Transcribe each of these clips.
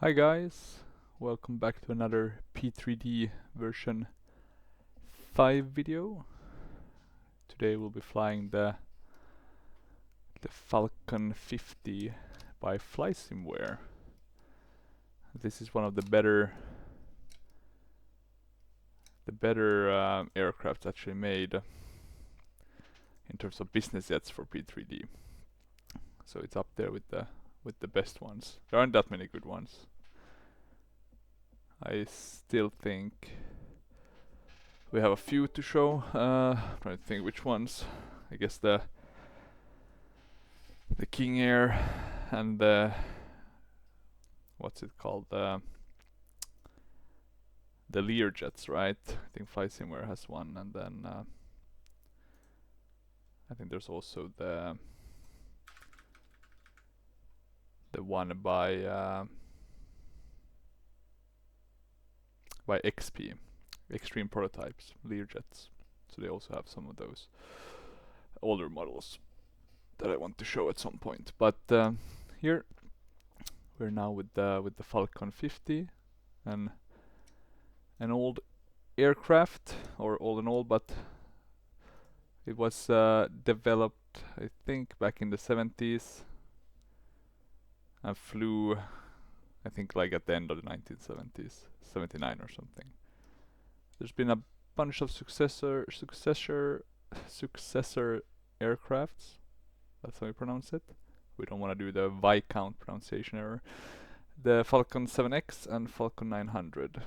Hi guys, welcome back to another P3D version 5 video. Today we'll be flying the Falcon 50 by Flysimware. This is one of the better aircrafts actually made in terms of business jets for P3D. So it's up there with the best ones. There aren't that many good ones. I still think we have a few to show. Trying to think which ones. I guess the King Air and the what's it called? The Learjets, right? I think Flysimware has one, and then I think there's also the one by XP, Extreme Prototypes, Learjets. So they also have some of those older models that I want to show at some point. But here we're now with the Falcon 50, and an old aircraft, or old and old, but it was developed, I think, back in the 70s and flew, I think, like at the end of the 1970s, 79 or something. There's been a bunch of successor aircrafts. That's how you pronounce it. We don't want to do the Viscount pronunciation error. The Falcon 7X and Falcon 900.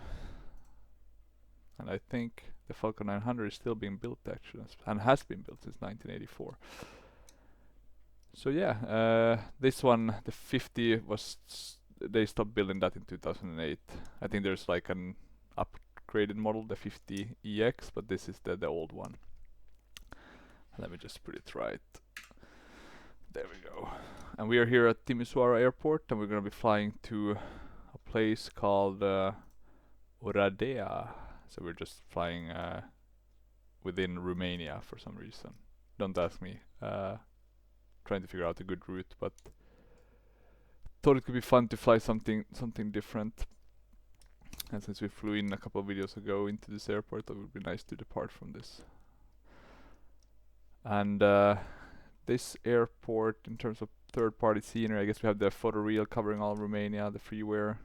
And I think the Falcon 900 is still being built actually, and has been built since 1984. So yeah, this one, the 50, they stopped building that in 2008. I think there's like an upgraded model, the 50EX, but this is the old one. Let me just put it right. There we go. And we are here at Timisoara Airport, and we're going to be flying to a place called Oradea. So we're just flying within Romania for some reason. Don't ask me. Trying to figure out a good route, but thought it could be fun to fly something different. And since we flew in a couple of videos ago into this airport, it would be nice to depart from this. And this airport, in terms of third-party scenery, I guess we have the photoreal covering all Romania, the freeware,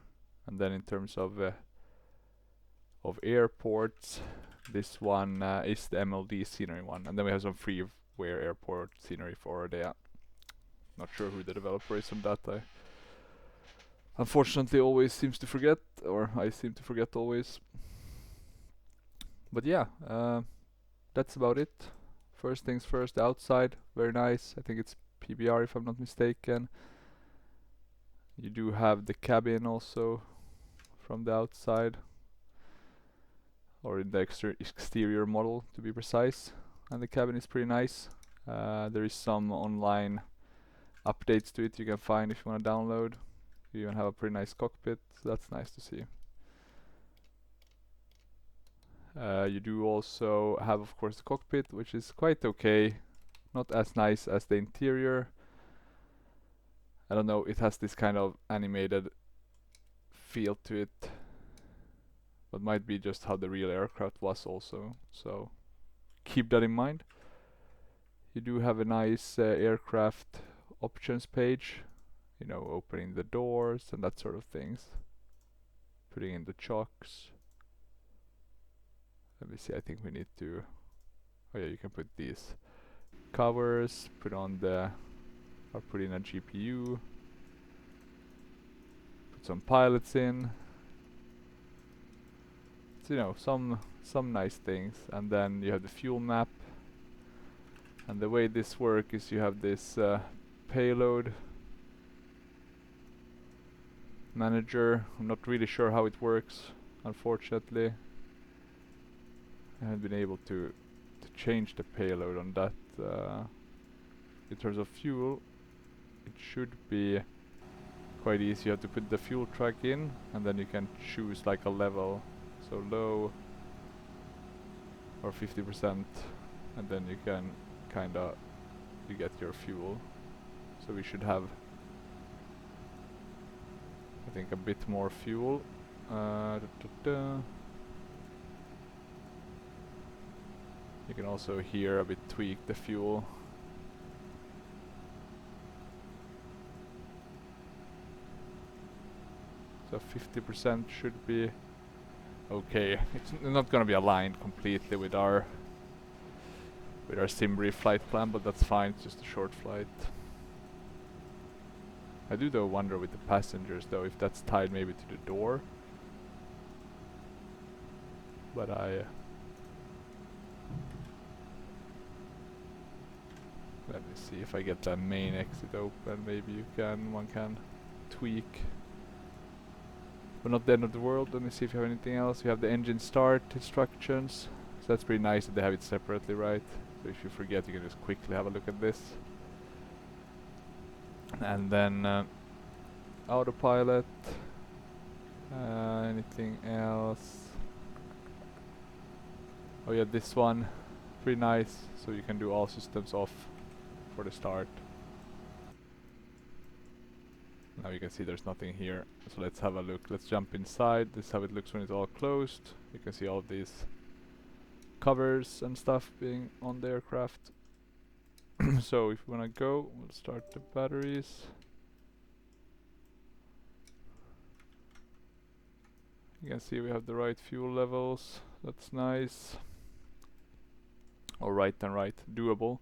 and then in terms of airports, this one is the MLD scenery one, and then we have some freeware airport scenery for Oradea. Not sure who the developer is on that. I unfortunately always seems to forget, or I seem to forget always. But yeah, that's about it. First things first, the outside, very nice. I think it's PBR if I'm not mistaken. You do have the cabin also from the outside, or in the exterior model to be precise, and the cabin is pretty nice. There is some online updates to it you can find if you want to download. You even have a pretty nice cockpit, so that's nice to see. You do also have, of course, the cockpit, which is quite okay. Not as nice as the interior. I don't know, it has this kind of animated feel to it, but might be just how the real aircraft was also, so keep that in mind. You do have a nice aircraft options page, you know, opening the doors and that sort of things, putting in the chocks. Let me see, I think we need to, oh yeah, you can put these covers, put on the, or put in a GPU, put some pilots in. So, you know, some nice things. And then you have the fuel map, and the way this works is you have this payload manager. I'm not really sure how it works, unfortunately. I haven't been able to change the payload on that. In terms of fuel, it should be quite easy. You have to put the fuel track in, and then you can choose like a level, so low or 50%, and then you can you get your fuel. So we should have think a bit more fuel. You can also here a bit tweak the fuel. So 50% should be okay. It's not gonna be aligned completely with our sim brief flight plan, but that's fine. It's just a short flight. I do though wonder with the passengers though if that's tied maybe to the door. But let me see if I get the main exit open. Maybe one can tweak. But not the end of the world. Let me see if you have anything else. You have the engine start instructions. So that's pretty nice that they have it separately, right? So if you forget, you can just quickly have a look at this. And then autopilot. Anything else? Oh yeah, this one. Pretty nice. So you can do all systems off for the start. Now you can see there's nothing here. So let's have a look. Let's jump inside. This is how it looks when it's all closed. You can see all of these covers and stuff being on the aircraft. So if we wanna go, we'll start the batteries. You can see we have the right fuel levels. That's nice. Or right, doable.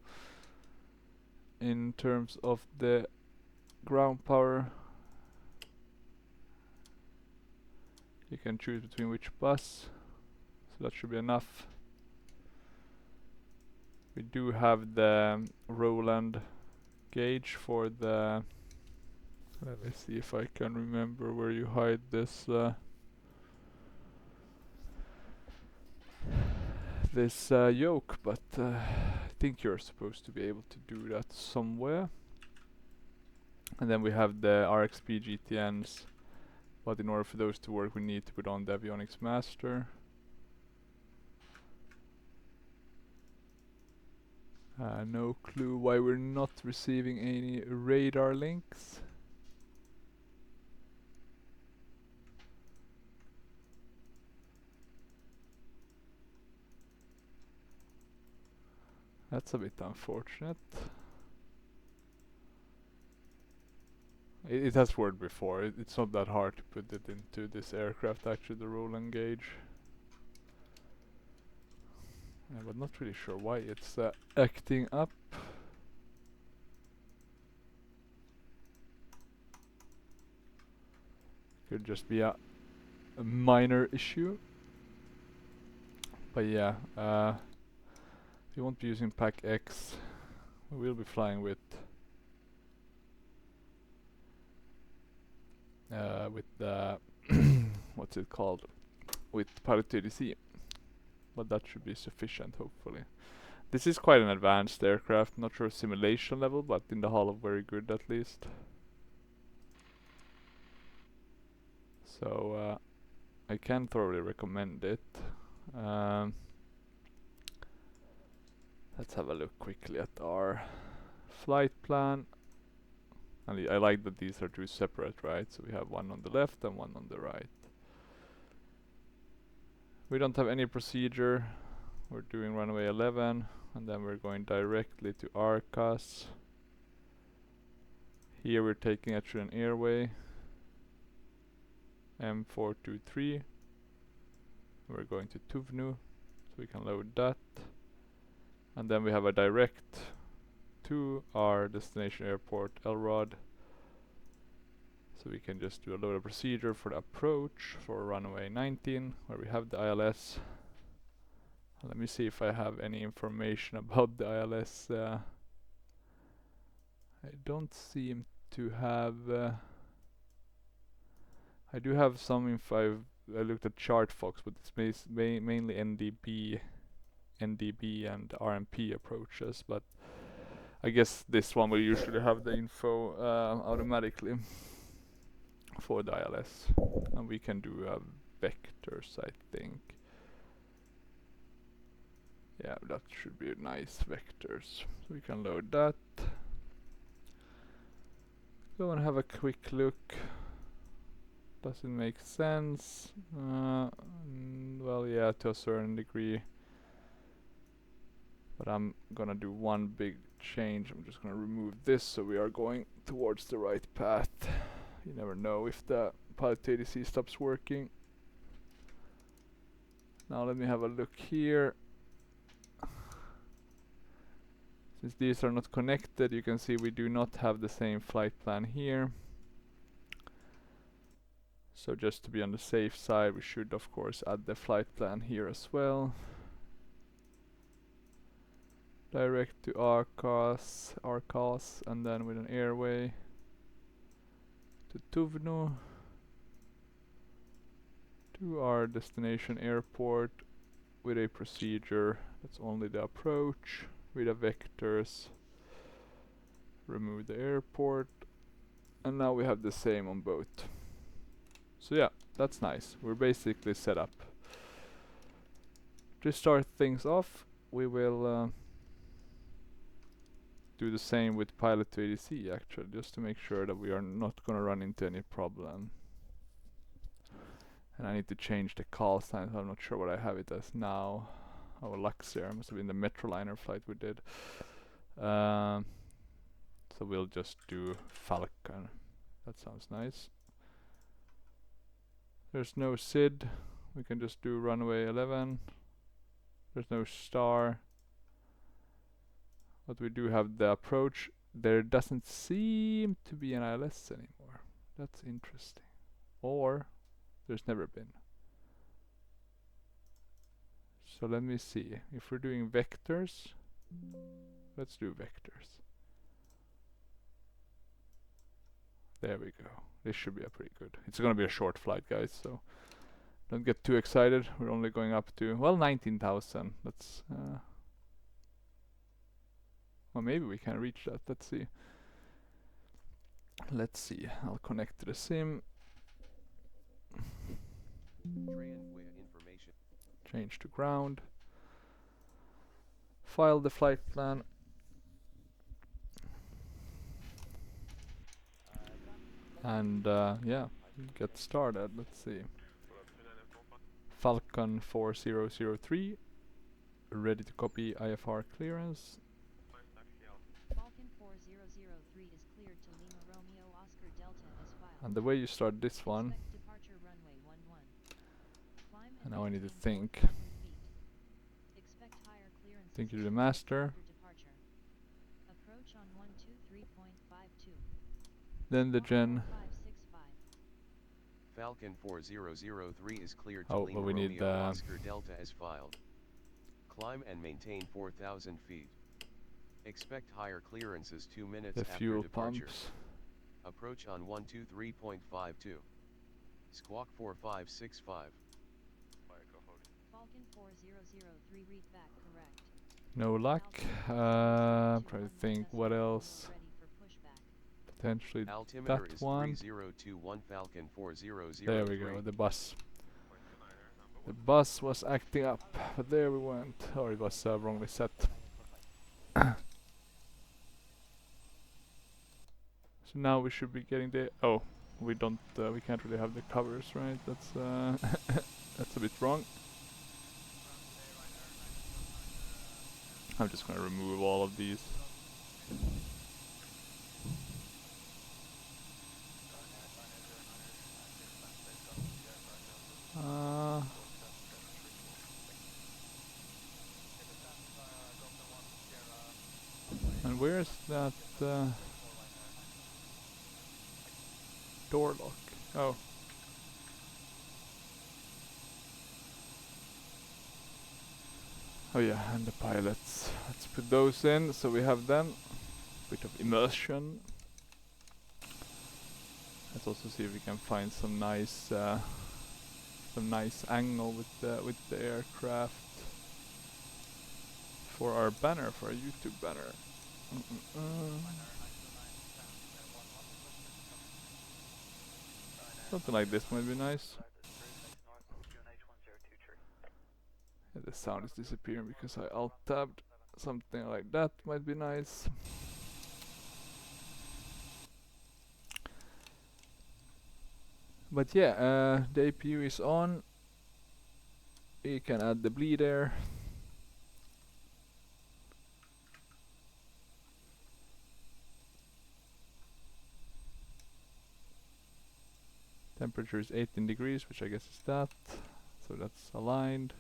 In terms of the ground power, you can choose between which bus, so that should be enough. We do have the Roland gauge for the... Let me see if I can remember where you hide this this yoke, but I think you're supposed to be able to do that somewhere. And then we have the RXP GTNs, but in order for those to work we need to put on the avionics master. No clue why we're not receiving any radar links. That's a bit unfortunate. It has worked before. It's not that hard to put it into this aircraft, actually, the Roland gauge. But not really sure why it's acting up. Could just be a minor issue. But yeah, we won't be using Pack X. We will be flying with the what's it called? With Prepar3d, but that should be sufficient, hopefully. This is quite an advanced aircraft. Not sure simulation level, but in the hull very good at least. So I can thoroughly recommend it. Let's have a look quickly at our flight plan. And I like that these are two separate, right? So we have one on the left and one on the right. We don't have any procedure. We're doing runway 11 and then we're going directly to Arcas. Here we're taking actually an airway M423. We're going to Tuvnu, so we can load that. And then we have a direct to our destination airport, LROD. So we can just do a load of procedure for the approach for runway 19, where we have the ILS. Let me see if I have any information about the ILS. I don't seem to have... I do have some info. I looked at ChartFox, but it's mainly NDB and RMP approaches, but I guess this one will usually have the info automatically for the ILS, and we can do vectors, I think. Yeah, that should be nice vectors. So we can load that. Go and have a quick look. Does it make sense? Well, yeah, to a certain degree. But I'm gonna do one big change. I'm just gonna remove this so we are going towards the right path. You never know if the Prepar3d stops working. Now let me have a look here. Since these are not connected, you can see we do not have the same flight plan here. So just to be on the safe side, we should of course add the flight plan here as well. Direct to Arcas, and then with an airway to Tuvnu, to our destination airport with a procedure that's only the approach, with the vectors, remove the airport, and now we have the same on both. So yeah, that's nice. We're basically set up. To start things off, we will do the same with Prepar3d actually, just to make sure that we are not gonna run into any problem. And I need to change the call sign, so I'm not sure what I have it as now. Oh, Luxair, must have been the Metroliner flight we did. So we'll just do Falcon. That sounds nice. There's no SID, we can just do runway 11. There's no star. But we do have the approach. There doesn't seem to be an ILS anymore. That's interesting. Or there's never been. So let me see. If we're doing vectors, let's do vectors. There we go. This should be a pretty good. It's gonna be a short flight, guys, so don't get too excited. We're only going up to, well, 19,000. That's well, maybe we can reach that. Let's see. Let's see. I'll connect to the sim. Change to ground. File the flight plan. And yeah, get started. Let's see. Falcon 4003, ready to copy IFR clearance. Falcon 4003 is cleared to Lima Romeo Oscar Delta as filed. And the way you start this one, Departure runway 11. Climb and now I need to maintain think. 4,000 feet. Expect higher clearance. Think you do the master. Departure. Approach on 123.52. Then the gen. 565. Falcon 4003 is cleared to Oh, Lima but we need Romeo Oscar Delta as filed. Climb and maintain 4,000 feet. Expect higher clearances 2 minutes The after fuel departure. pumps. Approach on 123.52. Squawk 4565. Falcon 4003 read back correct. No luck. I'm trying to think what else. Ready for pushback. Potentially Altimeter that is one. 3021 Falcon 4003. There we go, the bus. The bus was acting up, but there we went. Or it was wrongly set. So now we should be getting the. Oh, we don't. We can't really have the covers, right? That's that's a bit wrong. I'm just gonna remove all of these. And where's that door lock? Oh. Oh yeah, and the pilots. Let's put those in so we have them. Bit of immersion. Let's also see if we can find some nice angle with the aircraft for our banner, for our YouTube banner. Something like this might be nice. Yeah, the sound is disappearing because I alt-tabbed. Something like that might be nice. But yeah, the APU is on. We can add the bleed air. Temperature is 18 degrees, which I guess is that. So that's aligned.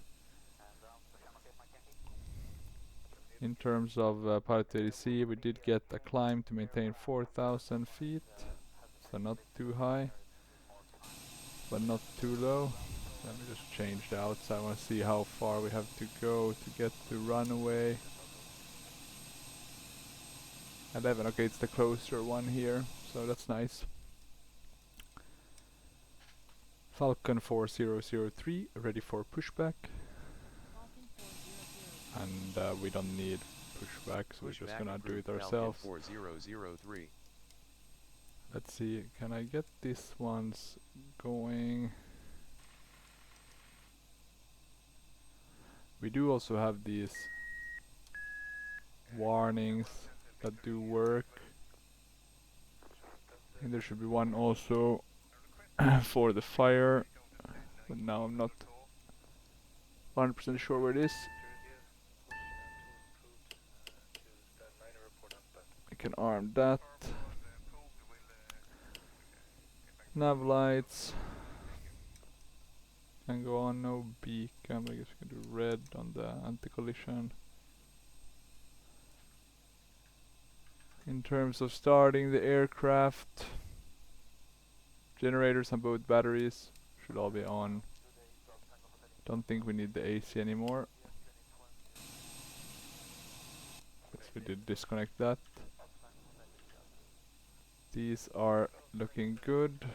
In terms of Prepar3d, we did get a climb to maintain 4,000 feet. So not too high, but not too low. Let me just change the outside. I want to see how far we have to go to get to runaway. 11, okay, it's the closer one here, so that's nice. Falcon 4003, ready for pushback. Falcon 4003. And we don't need pushback, so we're just gonna do it ourselves. Falcon 4003. Let's see, can I get these ones going? We do also have these warnings that do work. I think there should be one also for the fire, but now I'm not 100% sure where it is. I can arm that. Nav lights. Can go on, no beacon, I guess we can do red on the anti-collision. In terms of starting the aircraft, generators on both batteries should all be on. Don't think we need the AC anymore. Guess we did disconnect that. These are looking good.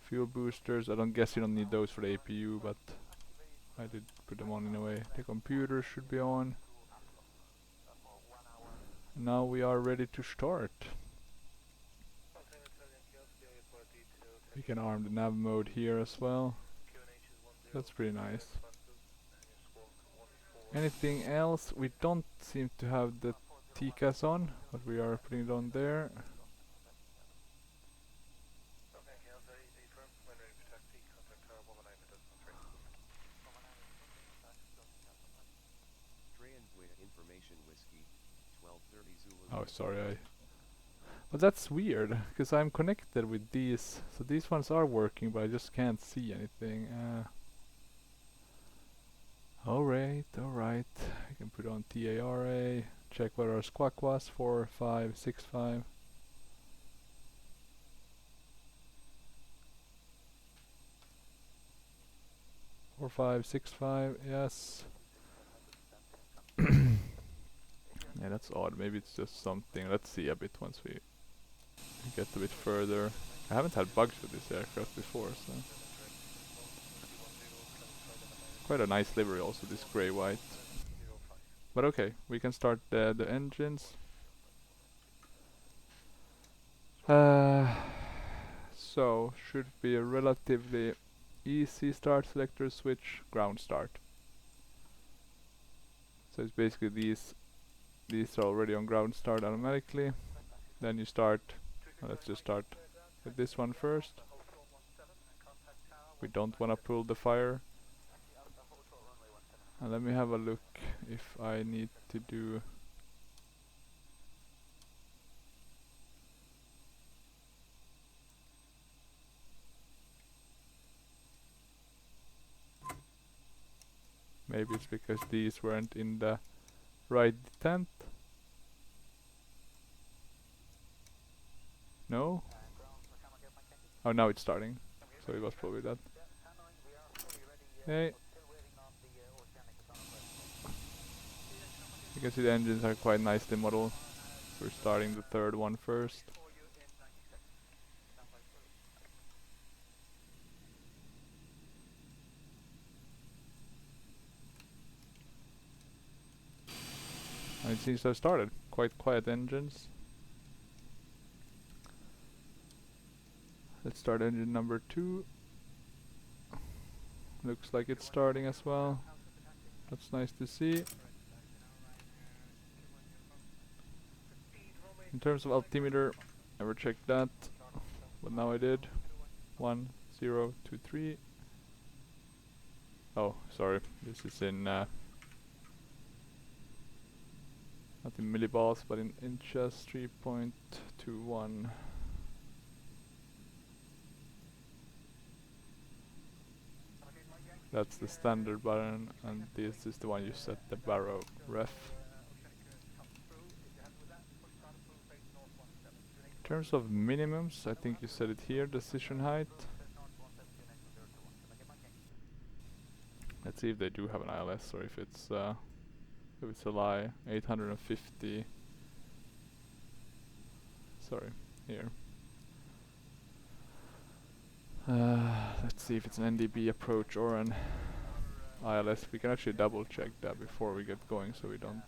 Fuel boosters, I don't guess you don't need those for the APU, but I did put them on anyway. The computer should be on. Now we are ready to start. We can arm the nav mode here as well. That's pretty nice. Anything else? We don't seem to have the TCAS on, but we are putting it on there. Information whiskey 1230 Zulu. Oh, sorry, but that's weird, because I'm connected with these, so these ones are working, but I just can't see anything. Alright, I can put on TARA, check what our squawk was, 4565. Four, 5, 6, 5, yes. Yeah, that's odd. Maybe it's just something. Let's see a bit once we get a bit further. I haven't had bugs with this aircraft before, so quite a nice livery also, this grey-white. But okay, we can start the engines. So should be a relatively easy start. Selector switch, ground start. So it's basically these are already on ground start automatically. Then you start, let's just start with this one first. We don't want to pull the fire. And let me have a look if I need to do maybe it's because these weren't in the right detent. No? Oh, now it's starting. So it was probably that. Okay. You can see the engines are quite nicely modeled. We're starting the third one first. And it seems to have started. Quite quiet engines. Let's start engine number 2. Looks like it's starting as well. That's nice to see. In terms of altimeter, never checked that. but now I did. 1, 0, 2, 3. Oh, sorry. This is in not in millibars, but in inches. 3.21. That's the standard button, and this is the one you set the barrow ref. In terms of minimums, I think you set it here, decision height. Let's see if they do have an ILS or if it's a lie. 850. Sorry, here. Let's see if it's an NDB approach or an ILS. We can actually double check that before we get going, so we don't.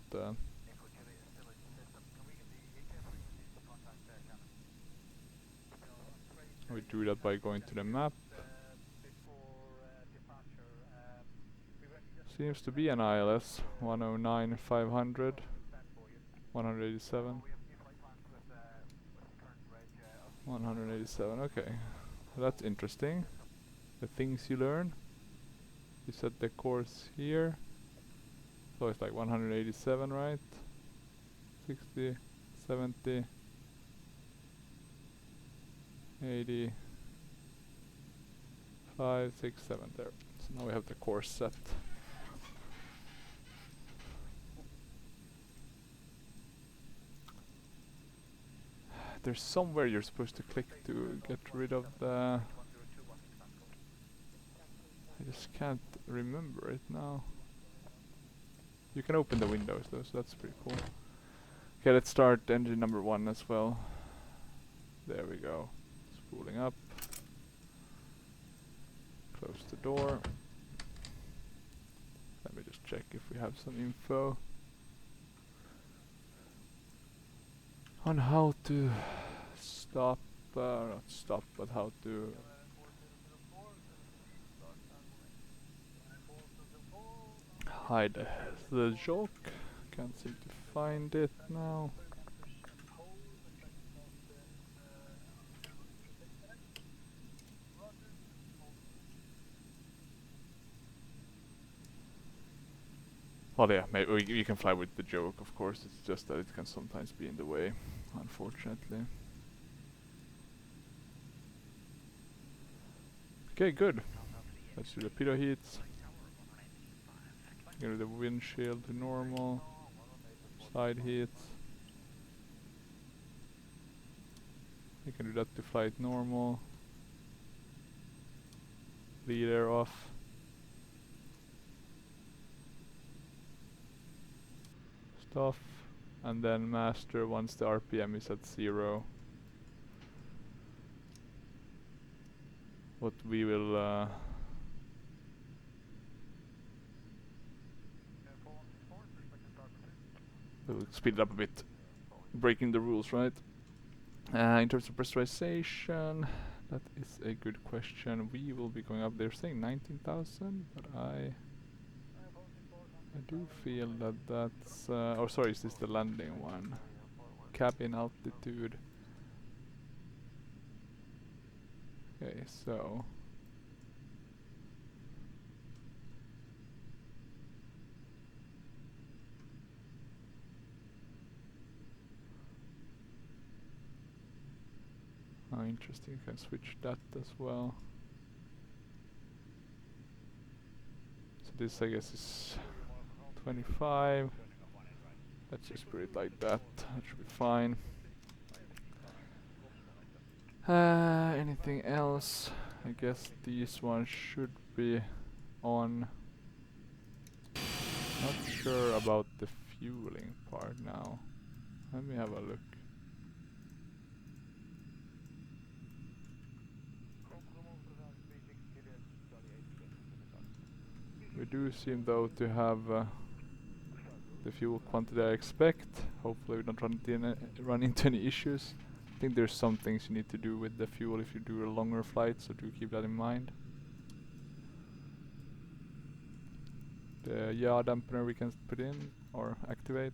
We do that by going to the map. Seems to be an ILS 109 500 187 187. Okay, that's interesting. The things you learn. You set the course here, so it's like 187, right? 60, 70, 80, 5, 6, 7 there. So now we have the course set. There's somewhere you're supposed to click to get rid of the... I just can't remember it now. You can open the windows though, so that's pretty cool. Okay, let's start engine number 1 as well. There we go. Spooling up. Close the door. Let me just check if we have some info on how to stop, not stop, but how to hide the joke. Can't seem to find it now. Well, yeah, maybe you can fly with the joke, of course. It's just that it can sometimes be in the way, unfortunately. Okay, good. Let's do the pitot heats. Get the windshield to normal. Side heats. You can do that to flight normal. Leader off. Stuff. And then master once the RPM is at 0. What we will we'll speed it up a bit. Breaking the rules, right? In terms of pressurization, that is a good question. We will be going up there saying 19,000, but I do feel that that's... oh, sorry, is this the landing one? Cabin altitude. Okay, so... oh, interesting, you can switch that as well. So this, I guess, is 25. Let's just put it like that. That should be fine. Anything else? I guess these ones should be on. Not sure about the fueling part now. Let me have a look. We do seem though to have the fuel quantity I expect. Hopefully we don't run into any issues. I think there's some things you need to do with the fuel if you do a longer flight, so do keep that in mind. The yaw dampener we can put in or activate.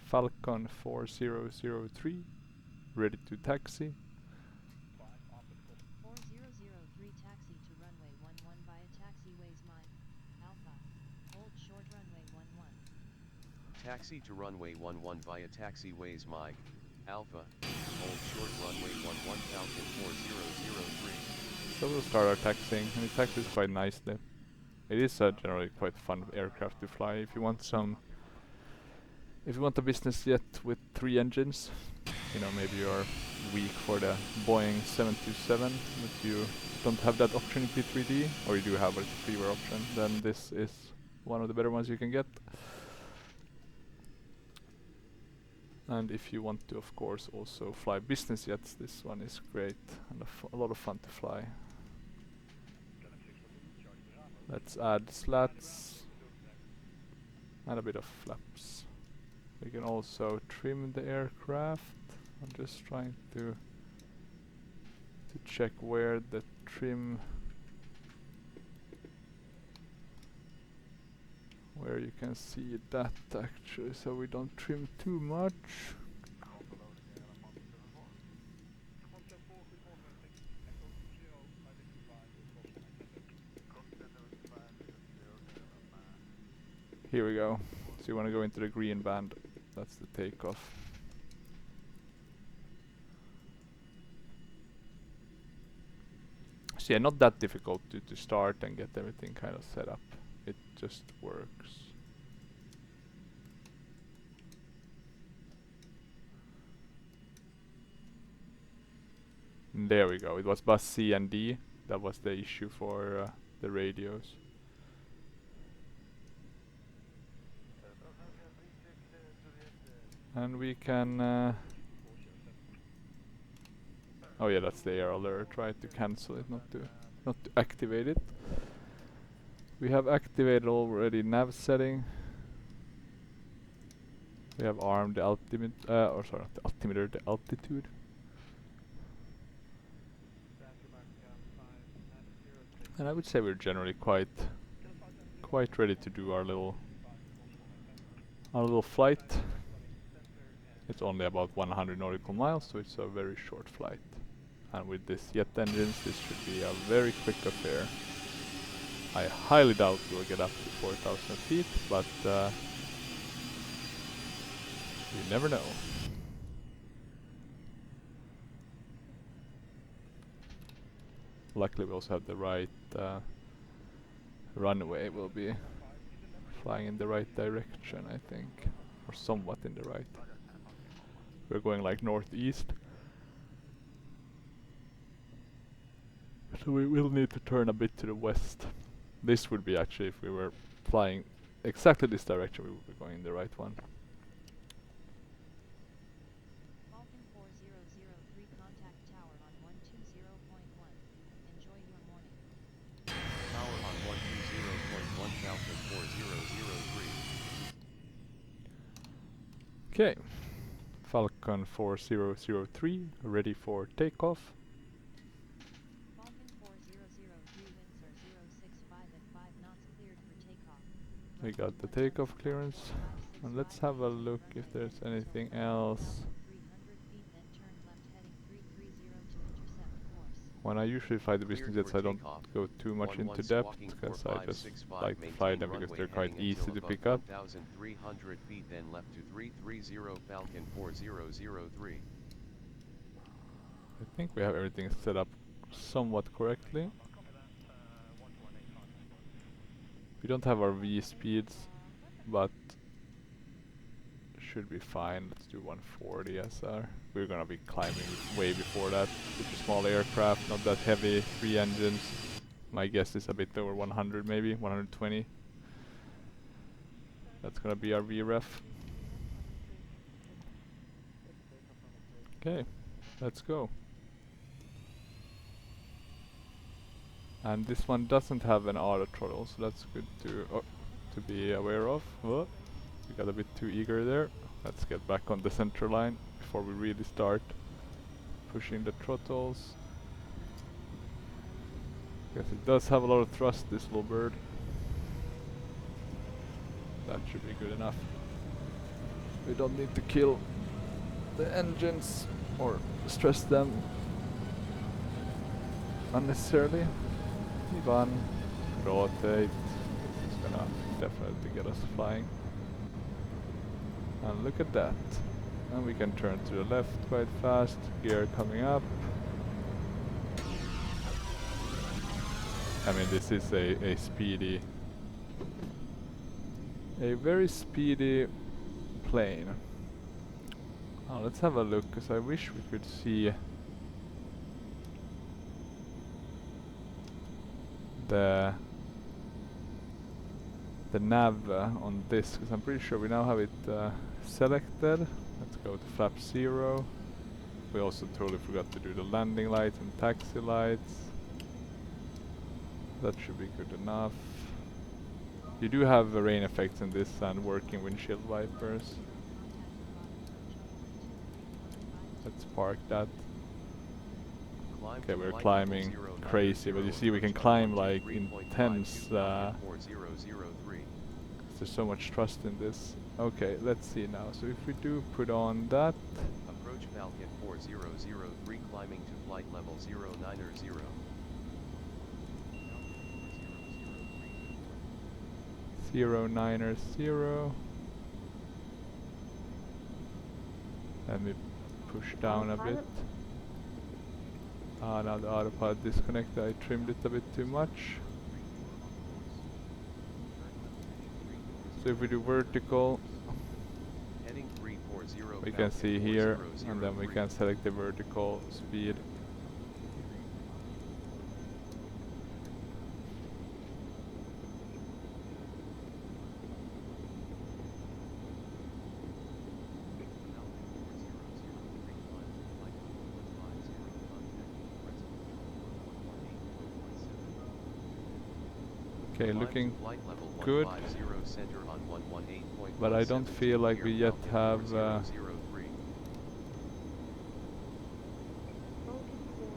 Falcon 4003, ready to taxi. Taxi to runway 11 via taxiways MiG, Alpha, hold short runway 11 Falcon 4003. So we'll start our taxiing, and it taxis quite nicely. It is a generally quite fun aircraft to fly. If you want a business jet with 3 engines, you know, maybe you're weak for the Boeing 727, but you don't have that option in P3D, or you do have, but it's a freeware option, then this is one of the better ones you can get. And if you want to, of course, also fly business jets, this one is great and a lot of fun to fly. Let's add slats and a bit of flaps. We can also trim the aircraft. I'm just trying to check where the trim, where you can see that actually, so we don't trim too much. Here we go. So you want to go into the green band. That's the takeoff. So yeah, not that difficult to start and get everything kind of set up. It just works. And there we go. It was bus C and D. That was the issue for the radios. And we can oh yeah, that's the air alert. Try to cancel it, not to activate it. We have activated already nav setting. We have armed the altimeter, or sorry, not the altimeter, the altitude. And I would say we're generally quite ready to do our little flight. It's only about 100 nautical miles, so it's a very short flight. And with this jet engines, this should be a very quick affair. I highly doubt we'll get up to 4,000 feet, but you never know. Luckily we also have the right runway. We'll be flying in the right direction, I think. Or somewhat in the right. We're going like northeast. So we will need to turn a bit to the west. This would be actually, if we were flying exactly this direction, we would be going in the right one. Falcon 4003 contact tower on 120.1. Enjoy your morning. Tower on 120.1 Falcon 4003. Okay. Falcon 4003 ready for takeoff. Falcon 4003 winds are 065 at 5 knots cleared for takeoff. We got the takeoff clearance. And let's have a look if there's anything else. 300 feet, then turn left heading 330 to intercept course. When I usually fly the business jets, I don't go too much into depth, because I just like to fly them because they're quite easy to pick up. 1,300 feet, then left to 330 Falcon 4003. I think we have everything set up somewhat correctly. We don't have our V speeds, but should be fine. Let's do 140 SR. We're gonna be climbing way before that. It's a small aircraft, not that heavy, 3 engines. My guess is a bit over 100 maybe, 120. That's gonna be our VREF. Okay, let's go. And this one doesn't have an auto throttle, so that's good to be aware of. Oh, we got a bit too eager there. Let's get back on the center line before we really start pushing the throttles. Because it does have a lot of thrust, this little bird. That should be good enough. We don't need to kill the engines or stress them unnecessarily. Ivan, rotate. This is gonna definitely get us flying. And look at that. And we can turn to the left quite fast. Gear coming up. I mean, this is a speedy, a very speedy plane. Oh, let's have a look, because I wish we could see the nav on this, because I'm pretty sure we now have it selected. Let's go to flap 0. We also totally forgot to do the landing lights and taxi lights. That should be good enough. You do have rain effects in this and working windshield wipers. Let's park that. Okay, we're climbing crazy, but you see we can climb like intense. There's so much trust in this. Okay, let's see now. So if we do put on that. Approach Falcon 4003 climbing to flight level 090. 090. Let me push down a bit. Ah, now the autopilot disconnected. I trimmed it a bit too much. So if we do vertical, we can see here, and then we can select the vertical speed. Okay, looking good, but I don't feel like we yet have Falcon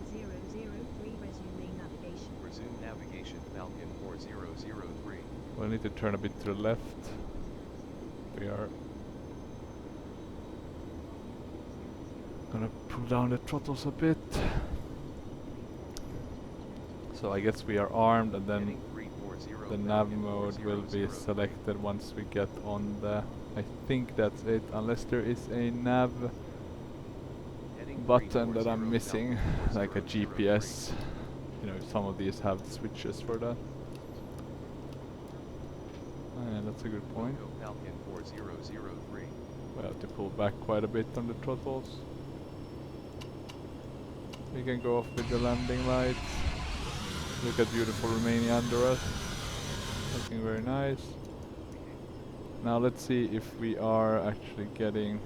4003 resuming navigation. Resume navigation Falcon 4003. we'll need to turn a bit to the left. We are gonna pull down the throttles a bit. So I guess we are armed, and then the nav mode will be selected once we get on the... I think that's it, unless there is a nav button that I'm missing, like a GPS. You know, some of these have switches for that. Yeah, that's a good point. We have to pull back quite a bit on the throttles. We can go off with the landing lights. Look at beautiful Romania under us. Looking very nice. Now let's see if we are actually getting...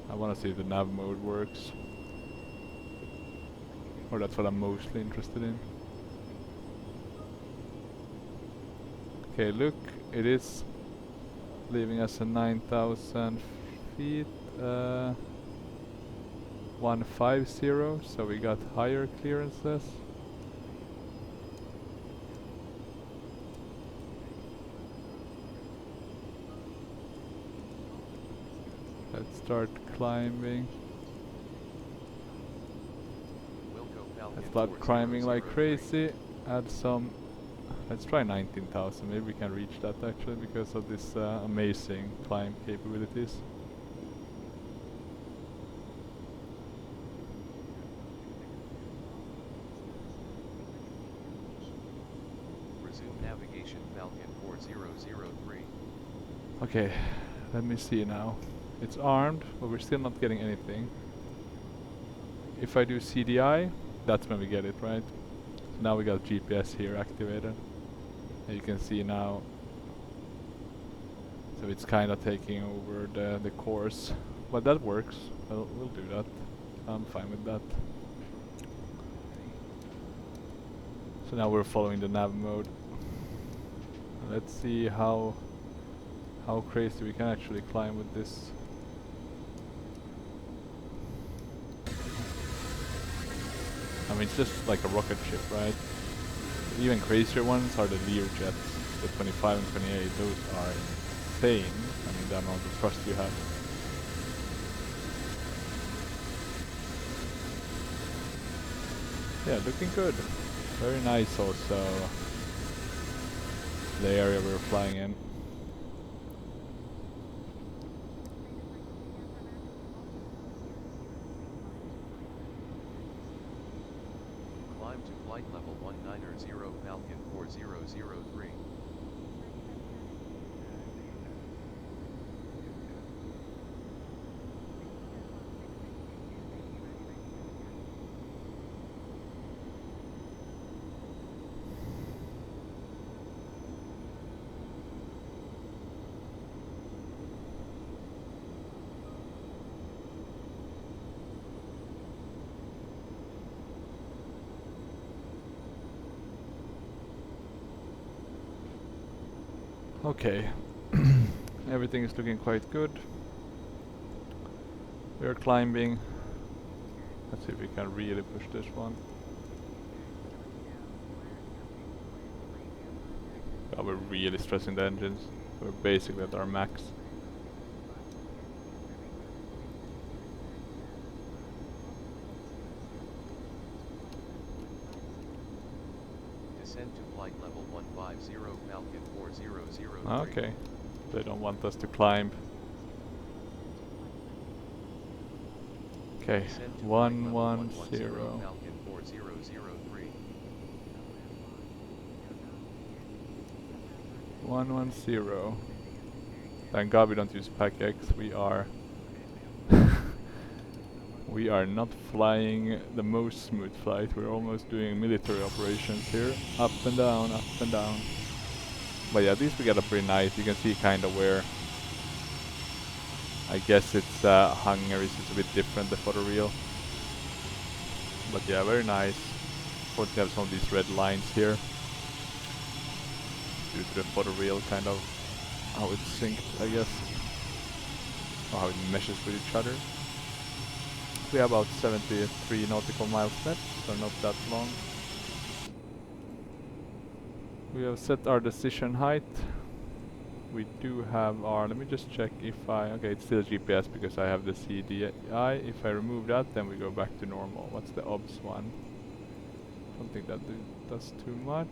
I want to see if the nav mode works. Or that's what I'm mostly interested in. Okay, look, it is leaving us at 9,000 feet. 150, so we got higher clearances. Let's start climbing. Let's start climbing like crazy. Add some... Let's try 19,000, maybe we can reach that actually because of this amazing climb capabilities. Navigation Falcon 4003. Okay, let me see now. It's armed, but we're still not getting anything. If I do CDI, that's when we get it, right? So now we got GPS here activated. And you can see now. So it's kind of taking over the course. But that works. We'll do that. I'm fine with that. So now we're following the nav mode. Let's see how crazy we can actually climb with this. I mean, it's just like a rocket ship, right? Even crazier ones are the Learjets, the 25 and 28. Those are insane. I mean, the amount of thrust you have. Yeah, looking good. Very nice also. The area we were flying in. Climb to flight level 190 Falcon 4003. Okay. Everything is looking quite good. We are climbing. Let's see if we can really push this one. Yeah, we're really stressing the engines. We're basically at our max. Descend to flight level 150 Falcon 4003. Okay. They don't want us to climb. Okay, Descend to flight level 110. Falcon 4003. 110. Thank God we don't use Pack X. We are we are not flying the most smooth flight. We're almost doing military operations here. Up and down, up and down. But yeah, at least we got a pretty nice. You can see kind of where. I guess it's Hungary, so it's a bit different, the photo reel. But yeah, very nice. Unfortunately, have some of these red lines here due to the photo reel, kind of how it's synced, I guess, or how it meshes with each other. We have about 73 nautical miles left, so not that long. We have set our decision height. We do have our, let me just check if okay, it's still GPS because I have the CDI. If I remove that, then we go back to normal. What's the OBS one? Don't think that does too much.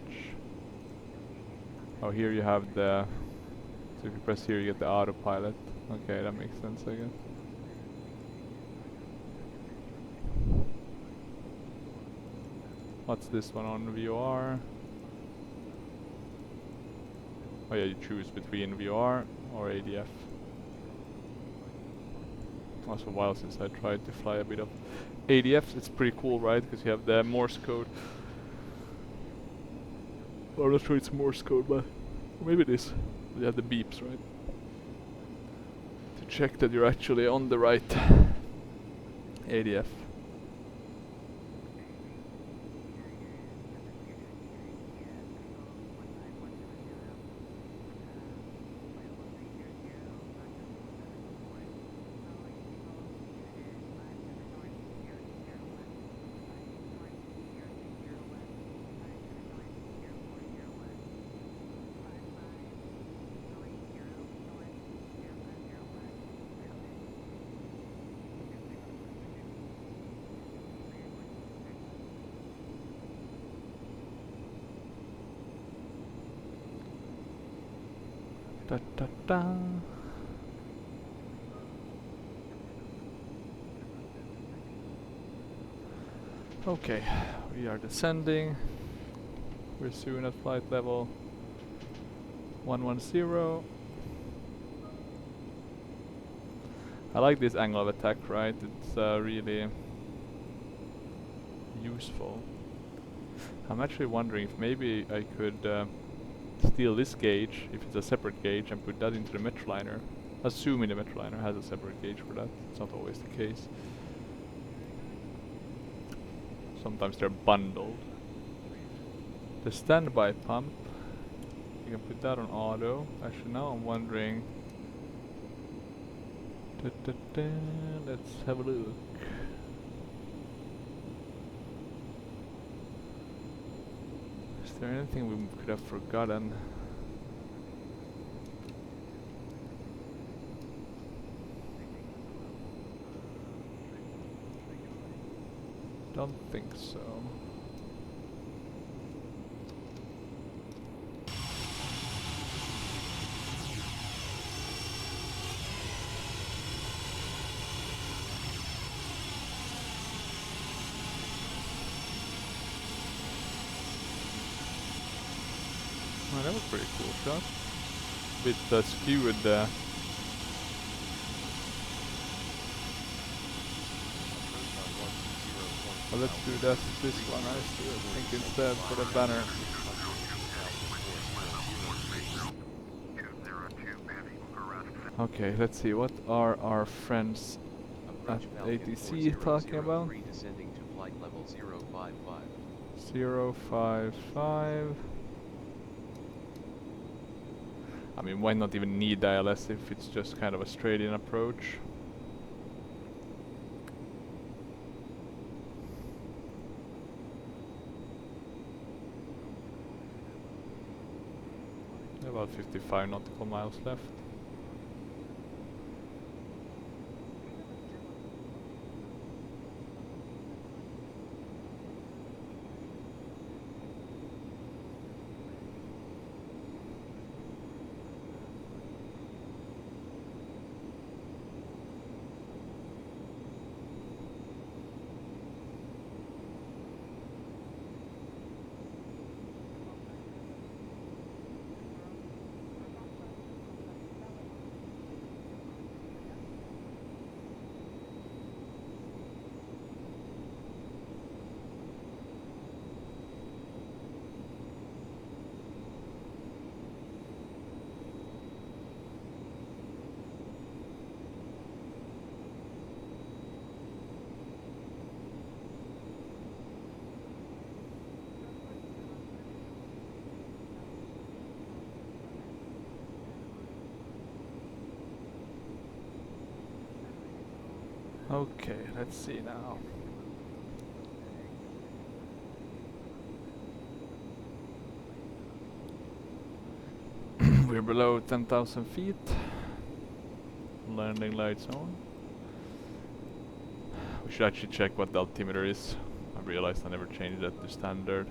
Oh, here you have the, so if you press here you get the autopilot. Okay, that makes sense, I guess. What's this one on VOR? Oh yeah, you choose between VOR or ADF. It was a while since I tried to fly a bit of ADF. It's pretty cool, right? Because you have the Morse code. Well, I'm not sure it's Morse code, but maybe it is. You have the beeps, right? To check that you're actually on the right ADF. Da da da. Okay, we are descending. We're soon at flight level 110. I like this angle of attack, right? It's really useful. I'm actually wondering if maybe I could steal this gauge, if it's a separate gauge, and put that into the Metroliner. Assuming the Metroliner has a separate gauge for that. It's not always the case. Sometimes they're bundled. The standby pump, you can put that on auto. Actually, now I'm wondering. Let's have a look. Is there anything we could have forgotten? Don't think so. pretty cool shot. Bit skewed. Approach on 120.2 Well, let's do miles. this one. I think instead for the banner. 600,004.003. Okay, let's see. What are our friends at Approach Falcon ATC talking about? 4003 descending to flight level 055. 055. I mean, why not even need ILS if it's just kind of a straight-in approach? About 55 nautical miles left. Okay, let's see now. We're below 10,000 feet. Landing lights on. We should actually check what the altimeter is. I realized I never changed that to standard.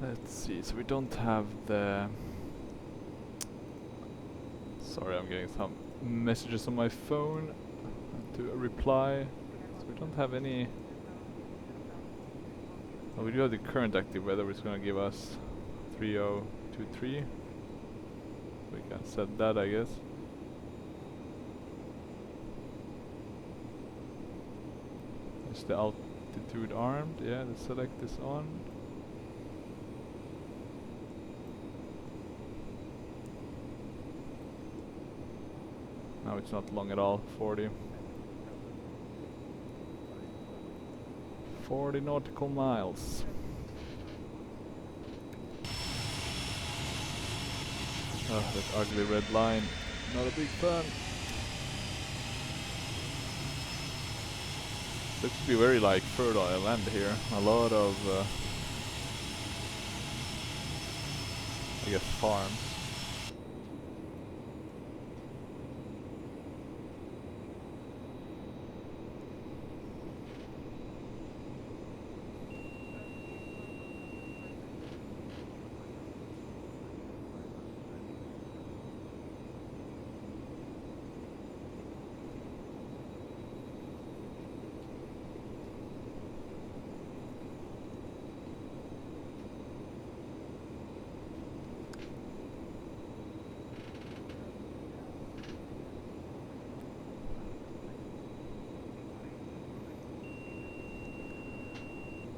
Let's see, so we don't have the... Sorry, I'm getting some messages on my phone to reply. So we don't have any... Well, we do have the current active weather, which is going to give us 3023. We can set that, I guess. Is the altitude armed? Yeah, the select is on. No, it's not long at all. 40 nautical miles. Oh, that ugly red line. Not a big fan. Looks to be very like fertile land here. A lot of, I guess, farms.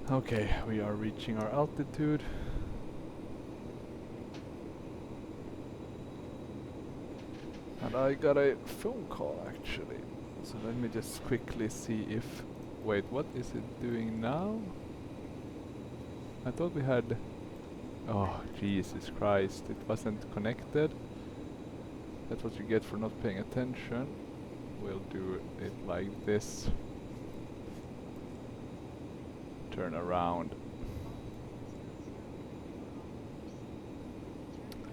Okay, we are reaching our altitude. And I got a phone call actually. So let me just quickly see if... Wait, what is it doing now? I thought we had Oh, Jesus Christ, it wasn't connected. That's what you get for not paying attention. We'll do it like this. Turn around.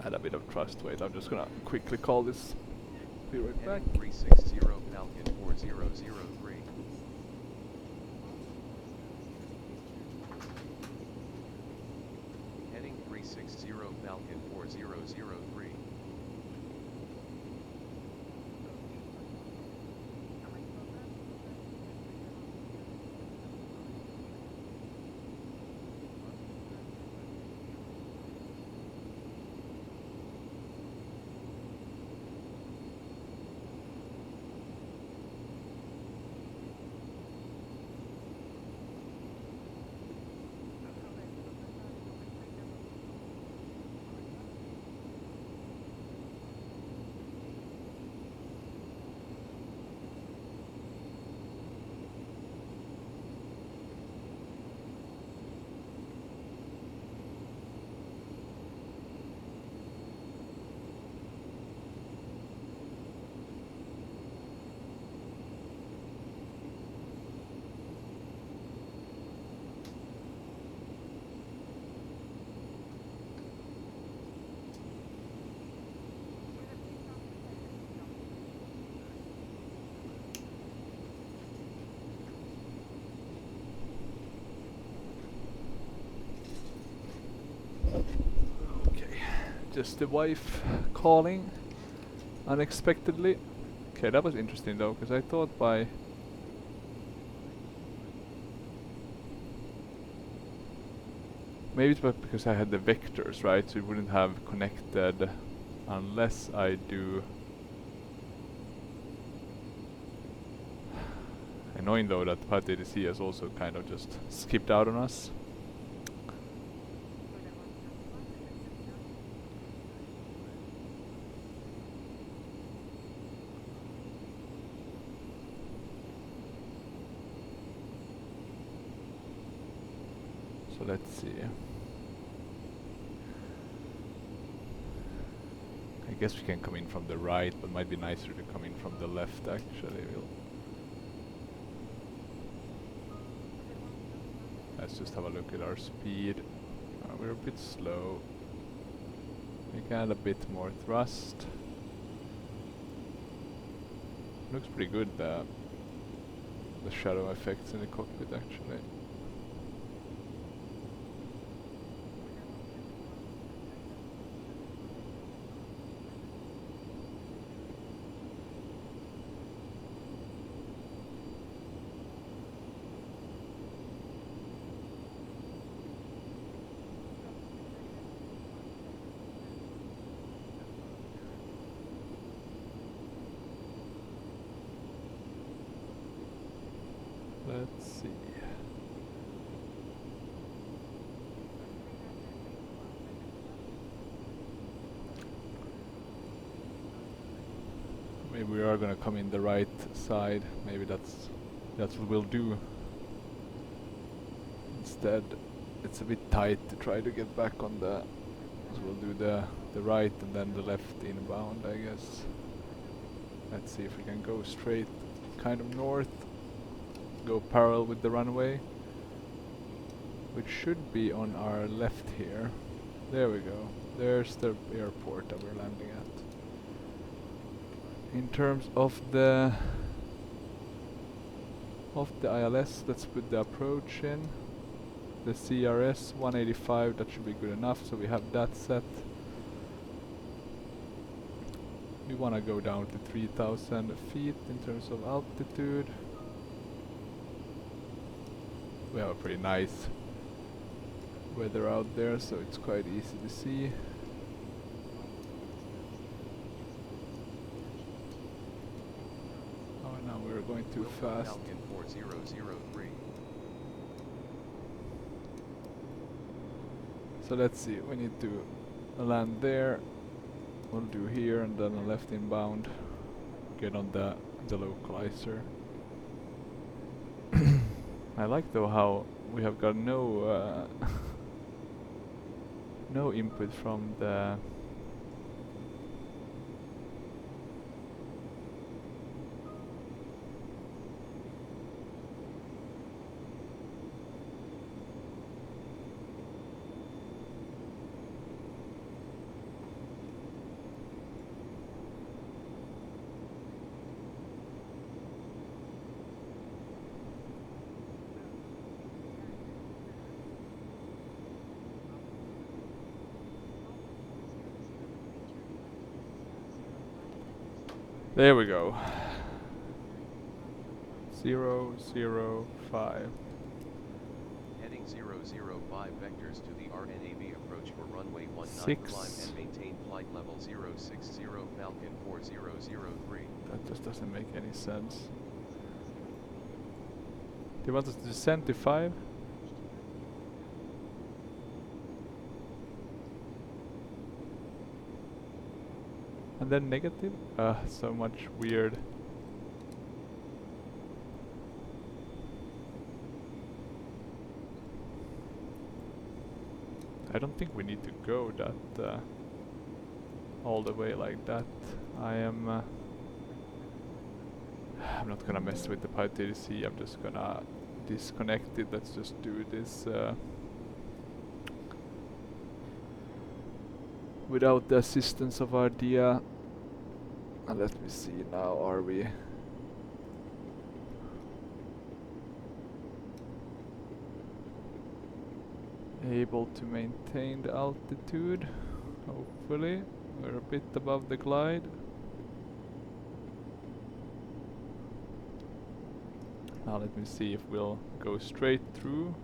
Add a bit of thrust weight. I'm just gonna quickly call this. Be right back. Heading 360 Falcon 4003. Heading 360 Falcon 4003. Okay, just the wife calling unexpectedly. Okay, that was interesting though, because I thought by maybe it's because I had the vectors, right? So it wouldn't have connected unless I do. Annoying though that Prepar3d has also kind of just skipped out on us. So let's see. I guess we can come in from the right, but it might be nicer to come in from the left actually. Let's just have a look at our speed. We're a bit slow. We can add a bit more thrust. Looks pretty good, the shadow effects in the cockpit actually. Let's see. Maybe we are gonna come in the right side. Maybe that's what we'll do. Instead, it's a bit tight to try to get back on the. So we'll do the right and then the left inbound, I guess. Let's see if we can go straight, kind of north. Go parallel with the runway, which should be on our left here. There we go. There's the airport that we're landing at. In terms of the ILS, let's put the approach in. The CRS 185, that should be good enough, so we have that set. We want to go down to 3,000 feet in terms of altitude. We have a pretty nice weather out there, so it's quite easy to see. Oh, now we're going too fast. Falcon 4003. So let's see, we need to land there. We'll do here and then a left inbound. Get on the localizer. I like though how we have got no no input from the there we go. 005. Heading 005 vectors to the RNAV approach for runway 19 Six. climb and maintain flight level 060 Falcon 4003. That just doesn't make any sense. They want us to descend to 5? And then negative? So much weird. I don't think we need to go that all the way like that. I'm not gonna mess with the Prepar3d. I'm just gonna disconnect it. Let's just do this without the assistance of Ardia. And let me see now, are we able to maintain the altitude? Hopefully. We're a bit above the glide. Now let me see if we'll go straight through,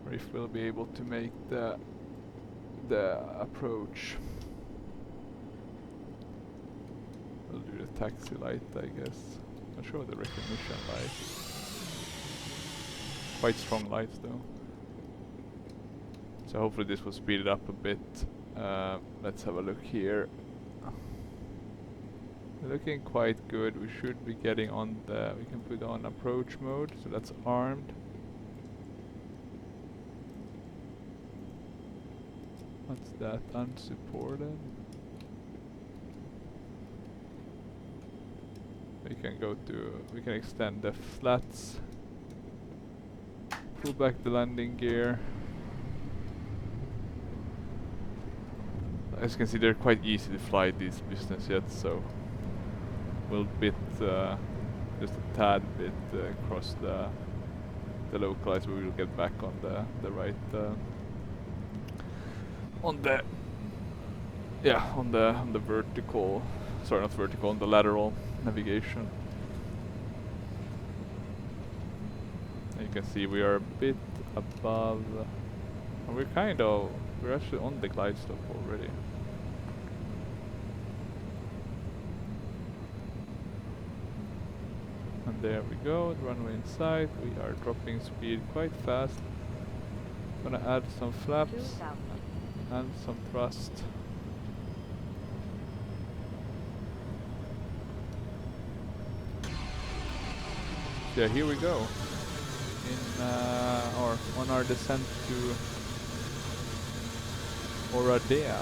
or if we'll be able to make the approach. We'll do the taxi light, I guess. Not sure the recognition light. Quite strong lights though. So hopefully this will speed it up a bit. Let's have a look here. Looking quite good. We should be getting on the... we can put on approach mode, so that's armed. What's that? Unsupported. We can go to... we can extend the flats. Pull back the landing gear. As you can see, they're quite easy to fly these business jets, so we'll bit just a tad bit across the localize. We will get back on the right on the vertical, sorry, not vertical, on the lateral navigation. And you can see we are a bit above, and we're actually on the glide slope already. And there we go, the runway in sight. We are dropping speed quite fast. Gonna add some flaps and some thrust. Yeah, here we go. On our descent to Oradea.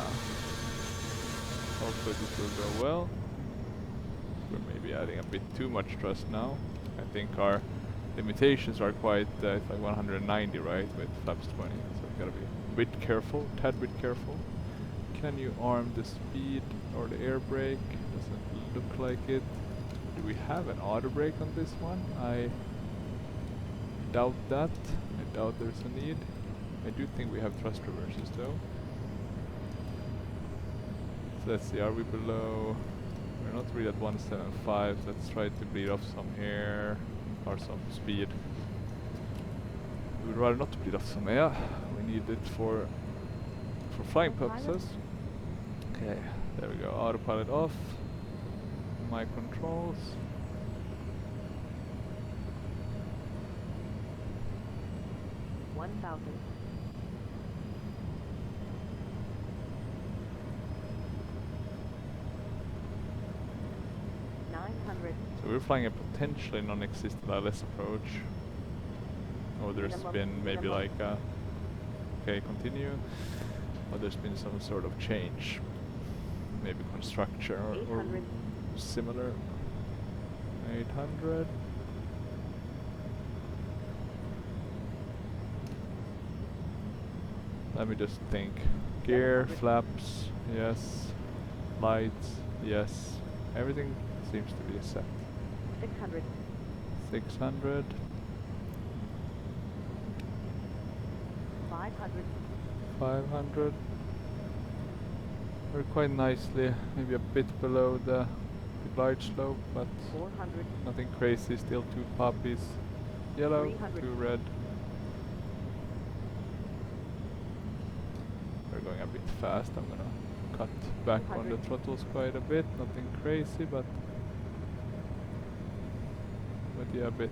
Hopefully this will go well. We're maybe adding a bit too much thrust now. I think our limitations are quite, it's like 190, right, with flaps 20, so we gotta be a bit careful, tad bit careful. Can you arm the speed or the air brake? Doesn't look like it. Do we have an auto brake on this one? I doubt that. I doubt there's a need. I do think we have thrust reverses though. So let's see, are we below? We're not really at 175, let's try to bleed off some air or some speed. We would rather not bleed off some air. We need it for flying purposes. Okay, there we go. Autopilot off. My controls. So we're flying a potentially non-existent ILS approach. Or there's been maybe like a okay, continue. But there's been some sort of change. Maybe construction or 800. similar. 800. Let me just think. Gear, 700. flaps, yes. Lights, yes. Everything seems to be set. 600. 600. 500. 500. We're quite nicely, maybe a bit below the glide slope, but 400. nothing crazy. Still 2 poppies. Yellow, 300. 2 red. We're going a bit fast. I'm gonna cut back on the 200. throttles quite a bit. Nothing crazy, but yeah, a bit.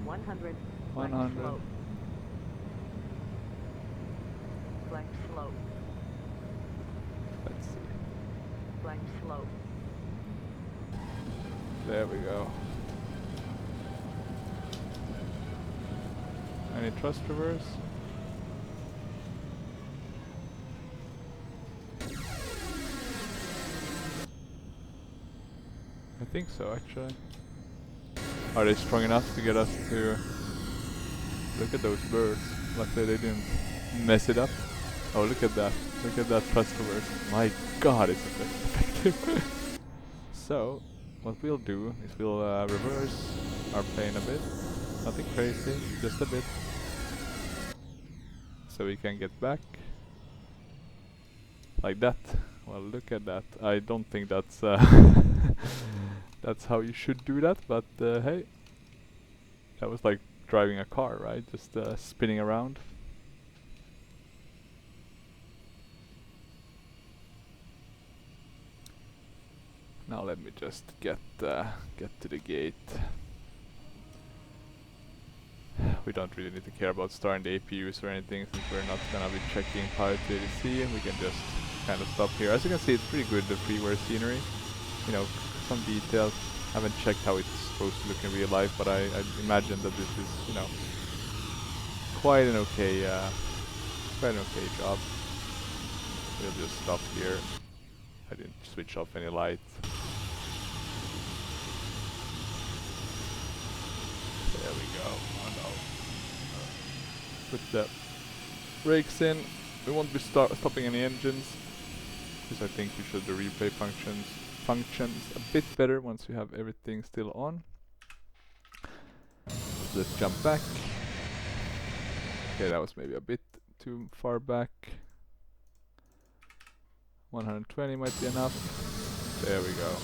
100. 100. Slope. Blank slope. Let's see. Blank slope. There we go. Any thrust reverse? I think so, actually. Are they strong enough to get us to... Look at those birds. Luckily they didn't mess it up. Oh, look at that. Look at that thrust reverse. My god, it's effective. So, what we'll do is we'll reverse our plane a bit. Nothing crazy, just a bit. So we can get back. Like that. Well, look at that. I don't think that's that's how you should do that, but hey. That was like driving a car, right? Just spinning around. Now let me just get to the gate. We don't really need to care about starting the APUs or anything since we're not gonna be checking Prepar3d. We can just kind of stop here. As you can see, it's pretty good, the freeware scenery. You know, some details. I haven't checked how it's supposed to look in real life, but I imagine that this is, you know, quite an okay job. We'll just stop here. I didn't switch off any lights. There we go. Oh no. Put the brakes in. We won't be stopping any engines, because I think we should the replay functions a bit better once we have everything still on. Let's jump back. Okay, that was maybe a bit too far back. 120 might be enough. There we go.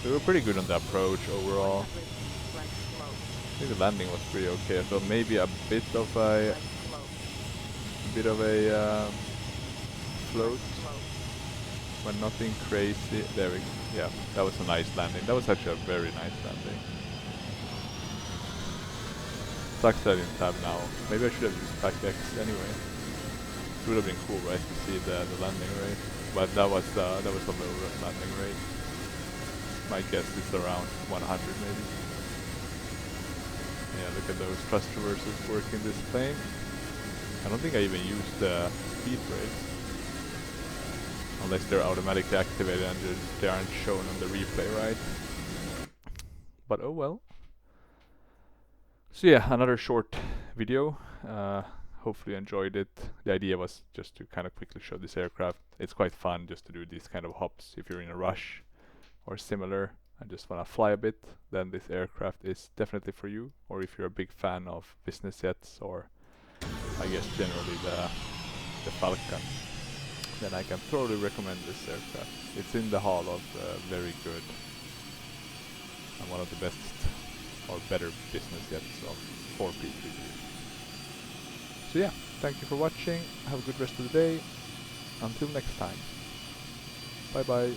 We were pretty good on the approach overall. 100. Blank slope. I think the landing was pretty okay, so maybe a bit of a float, Slope. but nothing crazy. There we go. Yeah, that was a nice landing. That was actually a very nice landing. Sucks that I didn't have now. Maybe I should have used pack X anyway. It would have been cool, right, to see the landing rate. But that was a low landing rate. My guess is around 100 maybe. Yeah, look at those thrust reversers working this plane. I don't think I even used the speed brakes. Unless they're automatically activated and they aren't shown on the replay, right? But oh well. So yeah, another short video. Hopefully you enjoyed it. The idea was just to kind of quickly show this aircraft. It's quite fun just to do these kind of hops if you're in a rush or similar and just want to fly a bit, then this aircraft is definitely for you. Or if you're a big fan of business jets, or I guess generally the Falcon, then I can totally recommend this aircraft. It's in the hall of very good and one of the best or better business jets of 4P3D. So yeah, thank you for watching. Have a good rest of the day. Until next time. Bye bye.